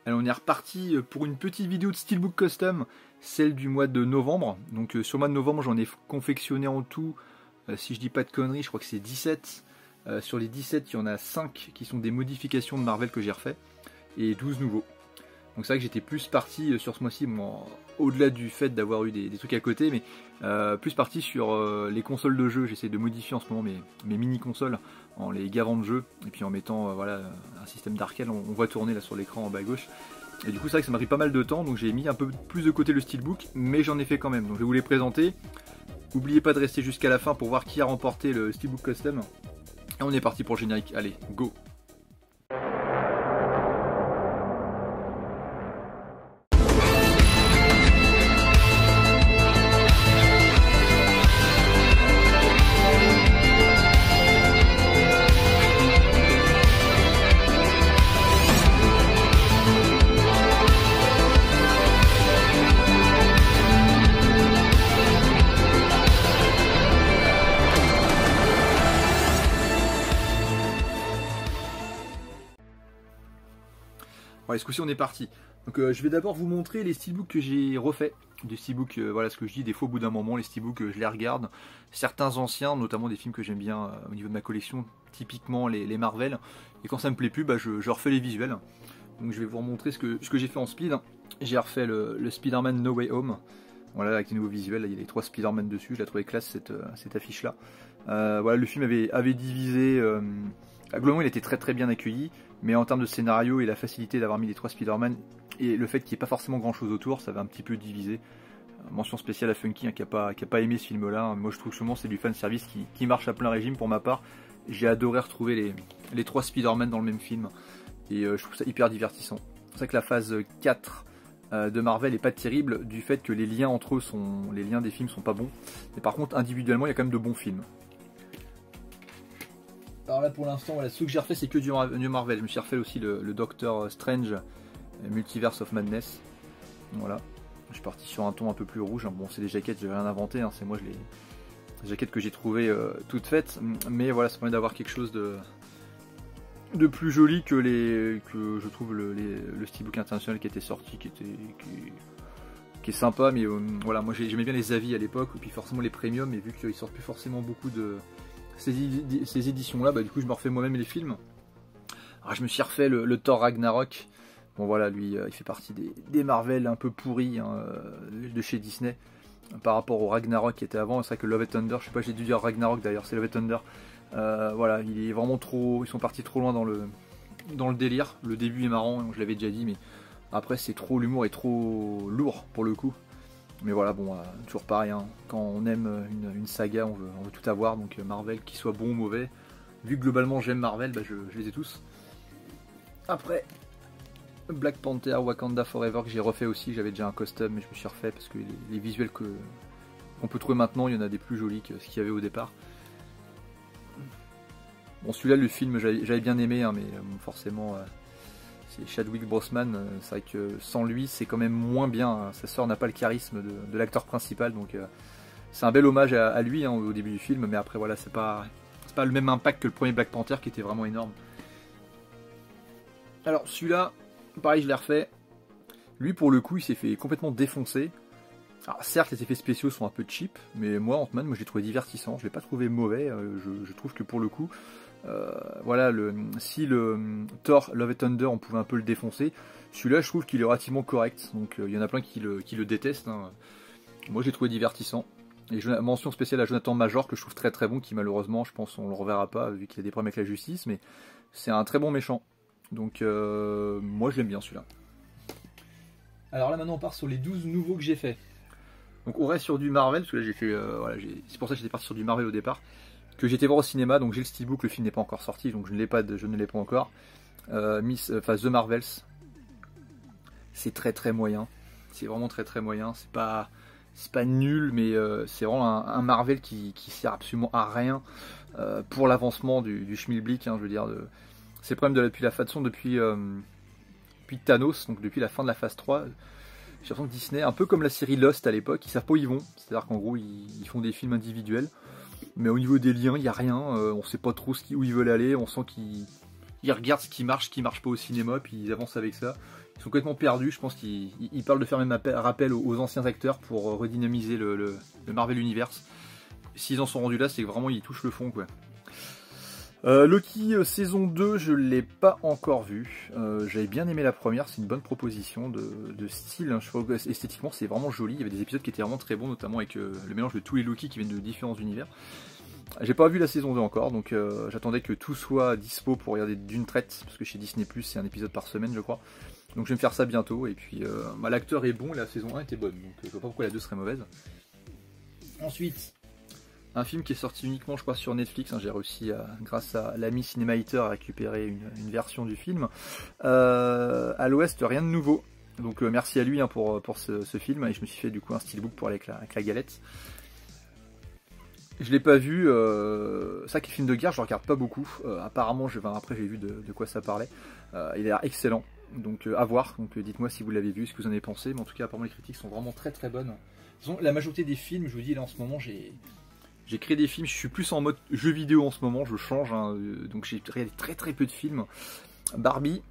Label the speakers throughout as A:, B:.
A: Alors on est reparti pour une petite vidéo de Steelbook Custom, celle du mois de novembre. Donc sur le mois de novembre, j'en ai confectionné en tout, si je dis pas de conneries, je crois que c'est 17. Sur les 17, il y en a 5 qui sont des modifications de Marvel que j'ai refait, et 12 nouveaux. Donc c'est vrai que j'étais plus parti sur ce mois-ci, bon, au-delà du fait d'avoir eu des trucs à côté, mais plus parti sur les consoles de jeu. J'essaie de modifier en ce moment mes mini-consoles en les gavant de jeu, et puis en mettant voilà, un système d'arcade, on voit tourner là sur l'écran en bas à gauche. Et du coup c'est vrai que ça m'a pris pas mal de temps, donc j'ai mis un peu plus de côté le Steelbook, mais j'en ai fait quand même, donc je vais vous les présenter. N'oubliez pas de rester jusqu'à la fin pour voir qui a remporté le Steelbook Custom. Et on est parti pour le générique, allez, go! Allez, ce coup-ci on est parti. Donc je vais d'abord vous montrer les steelbooks que j'ai refait. Des steelbooks, voilà ce que je dis, des fois au bout d'un moment, les steelbooks je les regarde. Certains anciens, notamment des films que j'aime bien au niveau de ma collection, typiquement les Marvel. Et quand ça me plaît plus, bah, je refais les visuels. Donc je vais vous remontrer ce que j'ai fait en speed. J'ai refait le Spider-Man No Way Home. Voilà, avec les nouveaux visuels, là, il y a les 3 Spider-Man dessus, je la trouvais classe cette affiche-là. Voilà, le film avait divisé... globalement, il était très bien accueilli, mais en termes de scénario et la facilité d'avoir mis les 3 Spider-Man et le fait qu'il n'y ait pas forcément grand chose autour, ça va un petit peu diviser. Mention spéciale à Funky hein, qui a pas aimé ce film-là. Moi je trouve que c'est du fanservice qui marche à plein régime pour ma part. J'ai adoré retrouver les 3 Spider-Man dans le même film et je trouve ça hyper divertissant. C'est vrai que la phase 4 de Marvel est pas terrible du fait que les liens entre eux les liens des films sont pas bons. Mais par contre individuellement il y a quand même de bons films. Alors là pour l'instant, voilà, ce que j'ai refait c'est que du New Marvel. Je me suis refait aussi le Doctor Strange Multiverse of Madness. Voilà. Je suis parti sur un ton un peu plus rouge. Bon, c'est des jaquettes, je n'ai rien inventé. Hein. C'est moi les jaquettes que j'ai trouvées toutes faites. Mais voilà, ça permet d'avoir quelque chose de plus joli que je trouve le Steelbook international qui était sorti, qui est sympa. Mais voilà, moi j'aimais bien les avis à l'époque. Et puis forcément les premiums. Et vu qu'ils sortent plus forcément beaucoup de ces éditions là, bah, du coup je me refais moi-même les films. Alors je me suis refait le Thor Ragnarok. Bon voilà, lui il fait partie des Marvel un peu pourris hein, de chez Disney par rapport au Ragnarok qui était avant. C'est vrai que Love and Thunder, je sais pas, j'ai dû dire Ragnarok d'ailleurs, c'est Love and Thunder. Voilà, il est vraiment trop, ils sont partis trop loin dans le délire. Le début est marrant, je l'avais déjà dit, mais après c'est trop, l'humour est trop lourd pour le coup. Mais voilà, bon, toujours pareil, hein. Quand on aime une saga, on veut tout avoir, donc Marvel, qu'il soit bon ou mauvais, vu que globalement j'aime Marvel, bah, je les ai tous. Après, Black Panther, Wakanda Forever, que j'ai refait aussi, j'avais déjà un custom, mais je me suis refait, parce que les visuels qu'on peut trouver maintenant, il y en a des plus jolis que ce qu'il y avait au départ. Bon, celui-là, le film, j'avais bien aimé, hein, mais forcément... c'est Chadwick Boseman, c'est vrai que sans lui c'est quand même moins bien, sa sœur n'a pas le charisme de l'acteur principal, donc c'est un bel hommage à lui hein, au début du film, mais après voilà, c'est pas le même impact que le premier Black Panther qui était vraiment énorme. Alors celui-là, pareil je l'ai refait, lui pour le coup il s'est fait complètement défoncer. Alors certes les effets spéciaux sont un peu cheap, mais moi Ant-Man, je l'ai trouvé divertissant, je l'ai pas trouvé mauvais, je trouve que pour le coup... voilà, si le Thor Love and Thunder on pouvait un peu le défoncer, celui-là je trouve qu'il est relativement correct, donc il y en a plein qui le détestent hein. Moi j'ai trouvé divertissant, et mention spéciale à Jonathan Major que je trouve très bon, qui malheureusement je pense on le reverra pas vu qu'il a des problèmes avec la justice, mais c'est un très bon méchant, donc moi je l'aime bien celui-là. Alors là maintenant on part sur les 12 nouveaux que j'ai fait, donc on reste sur du Marvel, parce que là j'ai fait, voilà, c'est pour ça que j'étais parti sur du Marvel au départ, que j'étais voir au cinéma, donc j'ai le Steelbook, le film n'est pas encore sorti, donc je ne l'ai pas encore. The Marvels, c'est très moyen, c'est vraiment très moyen, c'est pas nul, mais c'est vraiment un Marvel qui sert absolument à rien pour l'avancement du schmilblick, hein, je veux dire, c'est le problème depuis Thanos, donc depuis la fin de la phase 3, j'ai l'impression que Disney, un peu comme la série Lost à l'époque, ils savent pas où ils vont, c'est-à-dire qu'en gros ils font des films individuels, mais au niveau des liens, il n'y a rien, on sait pas trop où ils veulent aller, on sent qu'ils ils regardent ce qui marche pas au cinéma, puis ils avancent avec ça. Ils sont complètement perdus, je pense qu'ils parlent de faire même rappel aux anciens acteurs pour redynamiser le Marvel Universe. S'ils en sont rendus là, c'est que vraiment ils touchent le fond, quoi. Loki saison 2, je l'ai pas encore vu. J'avais bien aimé la première, c'est une bonne proposition de style. Hein. Je trouve que esthétiquement c'est vraiment joli. Il y avait des épisodes qui étaient vraiment très bons, notamment avec le mélange de tous les Loki qui viennent de différents univers. J'ai pas vu la saison 2 encore, donc j'attendais que tout soit dispo pour regarder d'une traite, parce que chez Disney+, c'est un épisode par semaine, je crois. Donc je vais me faire ça bientôt, et puis l'acteur est bon, la saison 1 était bonne, donc je vois pas pourquoi la 2 serait mauvaise. Ensuite, un film qui est sorti uniquement, je crois, sur Netflix. Hein, j'ai réussi, grâce à l'ami Cinémaïteur, à récupérer une version du film. À l'Ouest, rien de nouveau. Donc merci à lui, hein, pour ce film, et je me suis fait du coup un steelbook pour aller avec la galette. Je l'ai pas vu, ça qui est film de guerre, je regarde pas beaucoup. Apparemment, après j'ai vu de quoi ça parlait. Il a l'air excellent, donc à voir. Donc dites-moi si vous l'avez vu, ce que vous en avez pensé. Mais en tout cas, apparemment les critiques sont vraiment très très bonnes. Disons, la majorité des films, je vous dis là en ce moment, j'ai créé des films. Je suis plus en mode jeu vidéo en ce moment, je change. Hein, donc j'ai regardé très très peu de films. Barbie.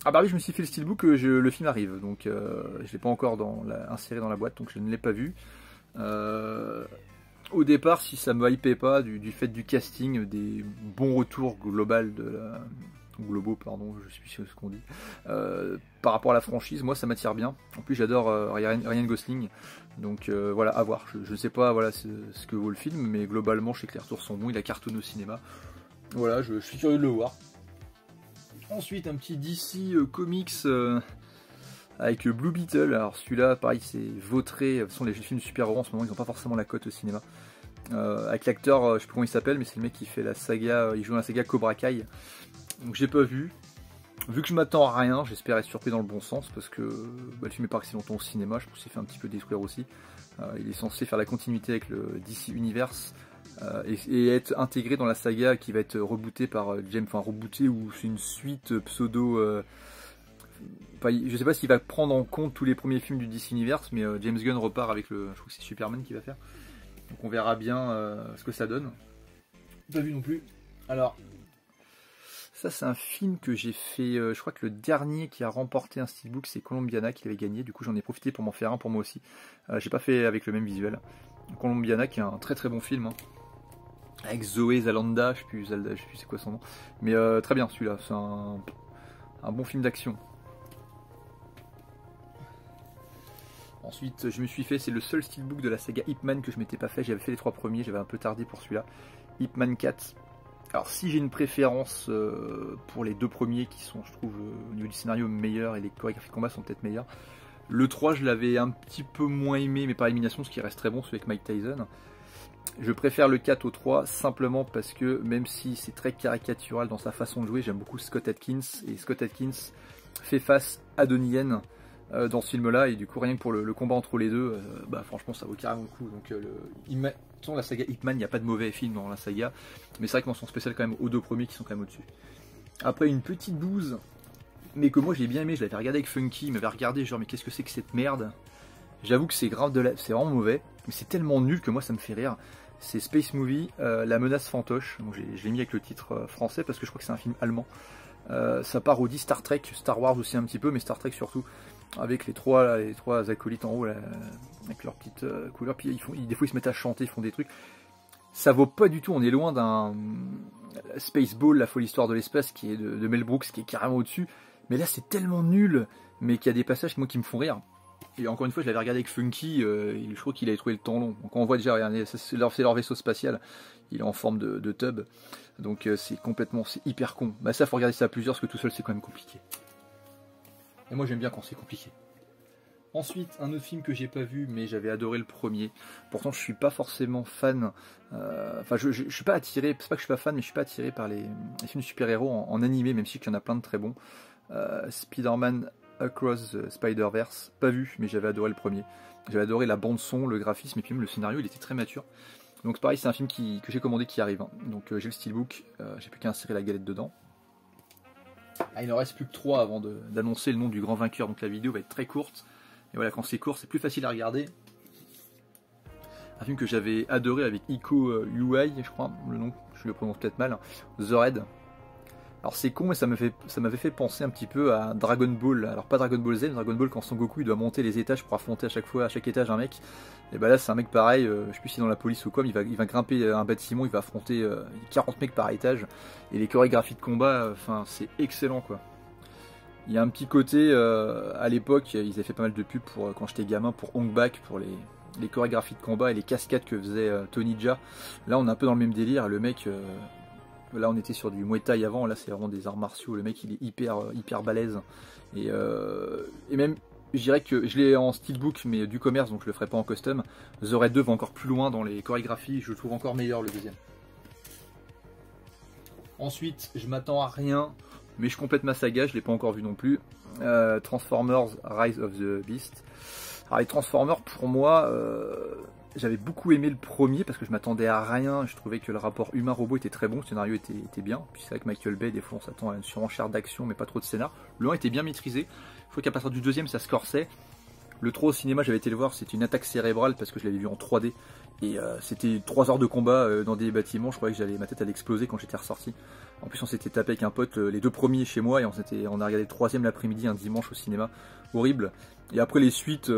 A: Ah Barbie, je me suis fait le steelbook, le film arrive, donc je l'ai pas encore inséré dans la boîte, donc je ne l'ai pas vu. Au départ, si ça me hypait pas du fait du casting, des bons retours globaux, pardon, je suis sûr de ce qu'on dit, par rapport à la franchise, moi ça m'attire bien. En plus j'adore Ryan Gosling, donc voilà, à voir. Je ne sais pas voilà, ce que vaut le film, mais globalement je sais que les retours sont bons, il a cartonné au cinéma. Voilà, je suis curieux de le voir. Ensuite un petit DC Comics avec Blue Beetle. Alors celui-là, pareil, c'est vautré. De toute façon, les films de super-héros en ce moment, ils n'ont pas forcément la cote au cinéma. Avec l'acteur, je sais plus comment il s'appelle, mais c'est le mec qui fait la saga, il joue dans la saga Cobra Kai. Donc j'ai pas vu. Vu que je m'attends à rien, j'espère être surpris dans le bon sens, parce que le film est pas resté longtemps au cinéma, je pense qu'il s'est fait un petit peu détruire aussi. Il est censé faire la continuité avec le DC Universe, et être intégré dans la saga qui va être rebootée par James, enfin rebootée, ou c'est une suite pseudo... je sais pas s'il va prendre en compte tous les premiers films du DC Universe, mais James Gunn repart avec je crois que c'est Superman qui va faire. Donc on verra bien ce que ça donne. Pas vu non plus. Alors, ça c'est un film que j'ai fait, je crois que le dernier qui a remporté un steelbook c'est Colombiana qui avait gagné, du coup j'en ai profité pour m'en faire un pour moi aussi. J'ai pas fait avec le même visuel. Colombiana qui est un très très bon film, hein. Avec Zoé Zalanda, je sais plus c'est quoi son nom. Mais très bien celui-là, c'est un bon film d'action. Ensuite, je me suis fait, c'est le seul steelbook de la saga Ip Man que je m'étais pas fait. J'avais fait les 3 premiers, j'avais un peu tardé pour celui-là. Ip Man 4. Alors, si j'ai une préférence pour les 2 premiers qui sont, je trouve, au niveau du scénario meilleurs et les chorégraphies de combat sont peut-être meilleures. Le 3, je l'avais un petit peu moins aimé, mais par élimination, ce qui reste très bon, celui avec Mike Tyson. Je préfère le 4 au 3 simplement parce que même si c'est très caricatural dans sa façon de jouer, j'aime beaucoup Scott Adkins, et Scott Adkins fait face à Donnie Yen dans ce film là, et du coup rien que pour le combat entre les deux, franchement ça vaut carrément le coup. Donc la saga Ip Man, il n'y a pas de mauvais film dans la saga, mais c'est vrai que mention spéciale quand même aux 2 premiers qui sont quand même au-dessus. Après une petite bouse, mais que moi j'ai bien aimé, je l'avais regardé avec Funky, il m'avait regardé genre mais qu'est-ce que c'est que cette merde. J'avoue que c'est grave c'est vraiment mauvais, mais c'est tellement nul que moi ça me fait rire. C'est Space Movie, La Menace Fantoche. Donc je l'ai mis avec le titre français parce que je crois que c'est un film allemand. Ça parodie Star Trek, Star Wars aussi un petit peu, mais Star Trek surtout. Avec les trois acolytes en haut, là, avec leurs petites couleurs. Puis des fois ils se mettent à chanter, ils font des trucs. Ça vaut pas du tout, on est loin d'un Spaceball, la folle histoire de l'espace, qui est de Mel Brooks, qui est carrément au-dessus. Mais là c'est tellement nul, mais qu'il y a des passages moi qui me font rire. Et encore une fois, je l'avais regardé avec Funky, je crois qu'il avait trouvé le temps long. Donc on voit déjà, regardez, c'est leur vaisseau spatial, il est en forme de tub. Donc c'est hyper con. Bah ça, faut regarder ça à plusieurs, parce que tout seul c'est quand même compliqué. Et moi j'aime bien quand c'est compliqué. Ensuite, un autre film que j'ai pas vu, mais j'avais adoré le premier. Pourtant je suis pas forcément fan, je suis pas attiré, c'est pas que je suis pas fan, mais je suis pas attiré par les films de super-héros en animé, même si il y en a plein de très bons. Spider-Man Across the Spider-Verse, pas vu, mais j'avais adoré le premier. J'avais adoré la bande-son, le graphisme, et puis même le scénario, il était très mature. Donc pareil, c'est un film que j'ai commandé qui arrive. Hein. Donc j'ai le steelbook, j'ai plus qu'à insérer la galette dedans. Il ne reste plus que 3 avant d'annoncer le nom du grand vainqueur, donc la vidéo va être très courte. Et voilà, quand c'est court, c'est plus facile à regarder. Un film que j'avais adoré avec Iko Uwais, je crois, le nom, je le prononce peut-être mal, The Raid. Alors c'est con, mais ça m'avait fait penser un petit peu à Dragon Ball. Alors pas Dragon Ball Z, mais Dragon Ball quand Son Goku il doit monter les étages pour affronter à chaque étage un mec. Et bah là c'est un mec pareil, je sais plus si dans la police ou quoi, mais il va grimper un bâtiment, il va affronter 40 mecs par étage. Et les chorégraphies de combat, enfin c'est excellent quoi. Il y a un petit côté, à l'époque, ils avaient fait pas mal de pubs pour, quand j'étais gamin pour Hong Bak, pour les chorégraphies de combat et les cascades que faisait Tony Jaa. Là on est un peu dans le même délire, le mec... Là on était sur du Muay Thai avant, là c'est vraiment des arts martiaux, le mec il est hyper balèze. Et même, je dirais que je l'ai en steelbook mais du commerce, donc je le ferai pas en custom. The Raid 2 va encore plus loin dans les chorégraphies, je le trouve encore meilleur le deuxième. Ensuite, je m'attends à rien, mais je complète ma saga, je l'ai pas encore vu non plus. Transformers Rise of the Beast. Alors les Transformers pour moi... J'avais beaucoup aimé le premier parce que je m'attendais à rien, je trouvais que le rapport humain-robot était très bon, le scénario était bien, puis c'est vrai que Michael Bay, des fois on s'attend à une surenchère d'action mais pas trop de scénar. Le 1 était bien maîtrisé, je crois qu'à partir du deuxième ça se corsait. Le 3 au cinéma, j'avais été le voir, c'était une attaque cérébrale parce que je l'avais vu en 3D. Et c'était 3 heures de combat dans des bâtiments, je croyais que ma tête allait exploser quand j'étais ressorti. En plus on s'était tapé avec un pote les 2 premiers chez moi et on a regardé le 3e l'après-midi un dimanche au cinéma, horrible. Et après les suites...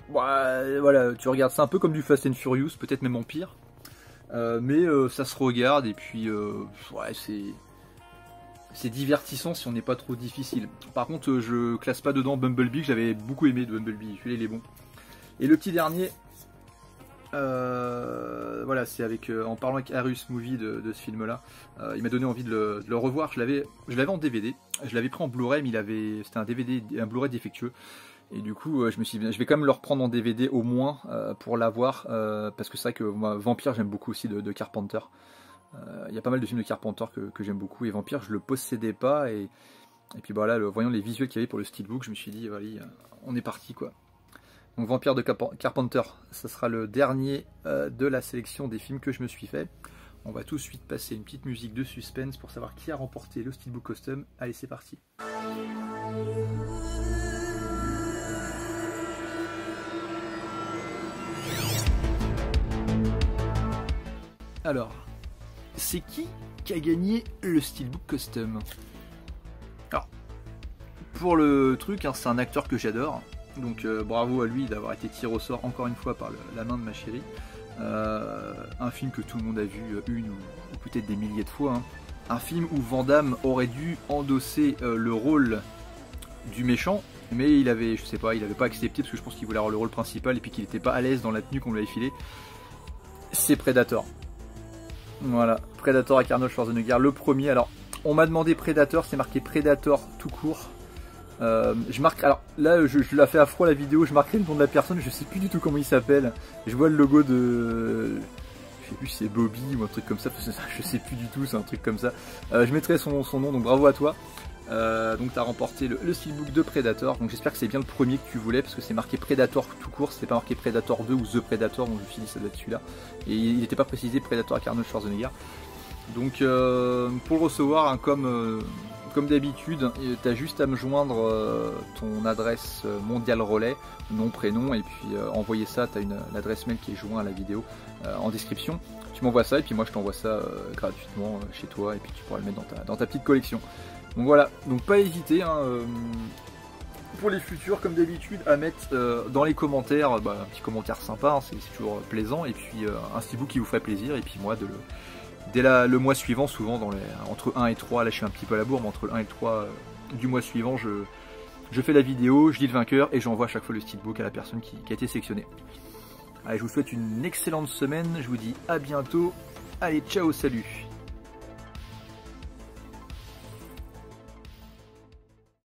A: voilà, tu regardes ça un peu comme du Fast and Furious, peut-être même en pire. Mais ça se regarde et puis ouais, c'est divertissant si on n'est pas trop difficile. Par contre, je classe pas dedans Bumblebee, que j'avais beaucoup aimé de Bumblebee, celui-là il est bon. Et le petit dernier, voilà, c'est en parlant avec Arus Movie de ce film-là, il m'a donné envie de le revoir. Je l'avais en DVD, je l'avais pris en Blu-ray, mais c'était un Blu-ray défectueux. Et du coup, je me suis dit, je vais quand même le reprendre en DVD au moins pour l'avoir, parce que c'est vrai que moi, Vampire, j'aime beaucoup aussi de Carpenter. Il y a pas mal de films de Carpenter que j'aime beaucoup, et Vampire, je le possédais pas, et puis voilà, voyant les visuels qu'il y avait pour le steelbook, je me suis dit, voilà, on est parti quoi. Donc Vampire de Carpenter, ça sera le dernier de la sélection des films que je me suis fait. On va tout de suite passer une petite musique de suspense pour savoir qui a remporté le steelbook custom. Allez, c'est parti. Alors, c'est qui a gagné le steelbook custom? Alors, pour le truc, hein, c'est un acteur que j'adore, donc bravo à lui d'avoir été tiré au sort encore une fois par la main de ma chérie. Un film que tout le monde a vu une ou peut-être des milliers de fois. Hein. Un film où Van Damme aurait dû endosser le rôle du méchant, mais il avait pas accepté parce que je pense qu'il voulait avoir le rôle principal et puis qu'il n'était pas à l'aise dans la tenue qu'on lui avait filée. C'est Predator. Voilà, Predator avec Arnold Schwarzenegger, le premier. Alors, on m'a demandé Predator, c'est marqué Predator tout court. Je marque, alors là, je la fais à froid la vidéo, je marquerai le nom de la personne, je sais plus du tout comment il s'appelle. Je vois le logo de... Je sais plus si c'est Bobby ou un truc comme ça, je sais plus du tout, c'est un truc comme ça. Je mettrai son nom, donc bravo à toi. Donc tu as remporté le steelbook de Predator, donc j'espère que c'est bien le premier que tu voulais, parce que c'est marqué Predator tout court, c'était pas marqué Predator 2 ou The Predator, donc je me suis dit ça doit être celui-là. Et il n'était pas précisé Predator avec Arnold Schwarzenegger. Donc pour le recevoir, hein, comme d'habitude, tu as juste à me joindre ton adresse mondial relais, nom, prénom, et puis envoyer ça, tu as l'adresse mail qui est jointe à la vidéo en description. Tu m'envoies ça et puis moi je t'envoie ça gratuitement chez toi et puis tu pourras le mettre dans ta petite collection. Donc voilà, donc pas hésiter hein, pour les futurs comme d'habitude à mettre dans les commentaires un petit commentaire sympa, hein, c'est toujours plaisant, et puis un steelbook qui vous ferait plaisir, et puis moi dès le mois suivant, souvent entre 1 et 3, là je suis un petit peu à la bourre, mais entre le 1 et le 3 du mois suivant, je fais la vidéo, je dis le vainqueur et j'envoie à chaque fois le steelbook à la personne qui a été sélectionnée. Allez, je vous souhaite une excellente semaine, je vous dis à bientôt, allez ciao, salut.